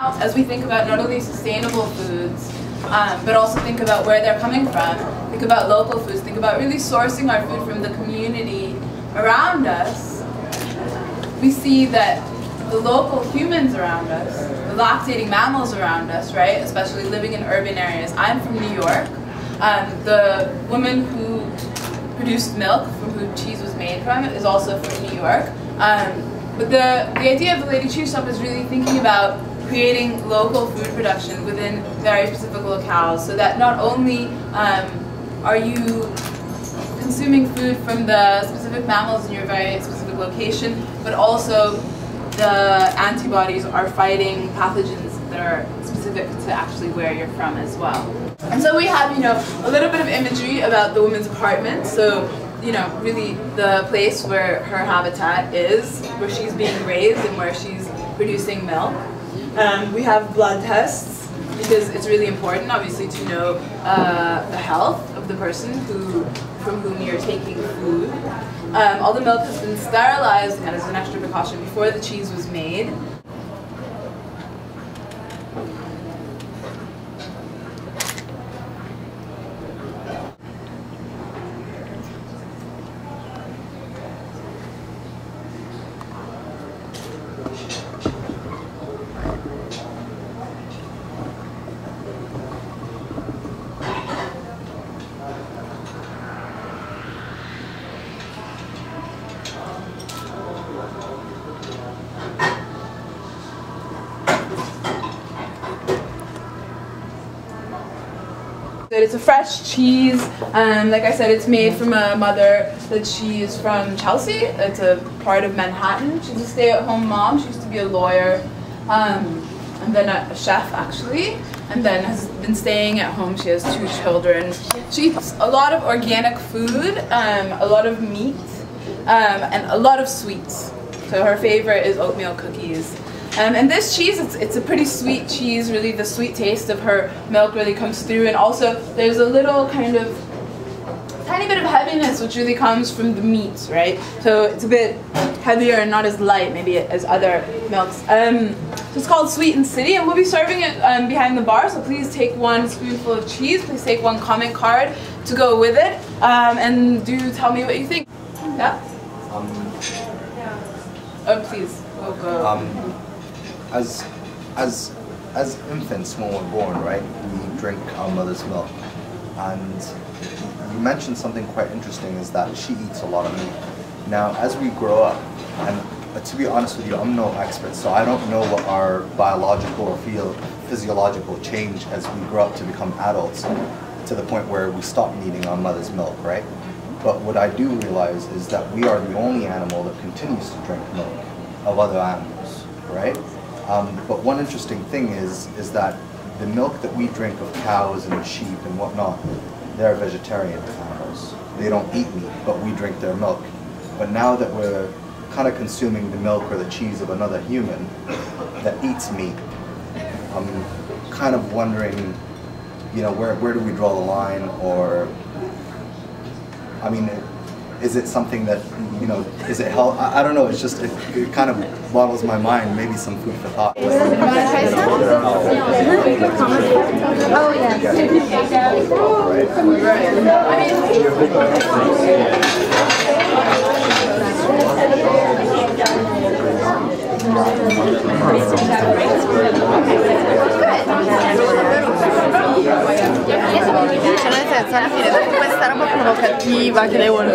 As we think about not only sustainable foods, but also think about where they're coming from, think about local foods, think about really sourcing our food from the community around us, we see that the local humans around us, the lactating mammals around us, right, especially living in urban areas. I'm from New York. The woman who produced milk, from who cheese was made from, is also from New York. But the idea of the Lady Cheese Shop is really thinking about creating local food production within very specific locales, so that not only are you consuming food from the specific mammals in your very specific location, but also the antibodies are fighting pathogens that are specific to actually where you're from as well. And so we have, a little bit of imagery about the woman's apartment. So, really the place where her habitat is, where she's being raised and where she's producing milk. We have blood tests, because it's really important, obviously, to know the health of the person from whom you're taking food. All the milk has been sterilized, and as an extra precaution, before the cheese was made. It's a fresh cheese. Like I said, it's made from a mother that she is from Chelsea. It's a part of Manhattan. She's a stay-at-home mom. She used to be a lawyer, and then a chef actually, and then has been staying at home. She has 2 children. She eats a lot of organic food, a lot of meat, and a lot of sweets. So her favorite is oatmeal cookies. And this cheese, it's a pretty sweet cheese. Really, the sweet taste of her milk really comes through, and also there's a little tiny bit of heaviness which really comes from the meat, right? So it's a bit heavier and not as light maybe as other milks. So it's called Sweet and City, and we'll be serving it behind the bar. So please take 1 spoonful of cheese. Please take 1 comment card to go with it, and do tell me what you think. Yeah. Oh, please. We'll go. As infants, when we're born, right, we drink our mother's milk, and you mentioned something quite interesting, is that she eats a lot of meat. Now, as we grow up, and to be honest with you, I'm no expert, so I don't know what our biological or physiological change as we grow up to become adults, to the point where we stop needing our mother's milk, right? But what I do realize is that we are the only animal that continues to drink milk of other animals, right? But one interesting thing is that the milk that we drink of cows and sheep and whatnot, they're vegetarian animals. They don't eat meat, but we drink their milk. But now that we're kind of consuming the milk or the cheese of another human that eats meat, I'm kind of wondering, where do we draw the line? Or, I mean, is it something that, is it health? I don't know, it's just, it kind of boggles my mind, maybe some food for thought. You want to try some? Oh, yes. C'è nel senso, alla fine dopo questa roba provocativa che lei vuole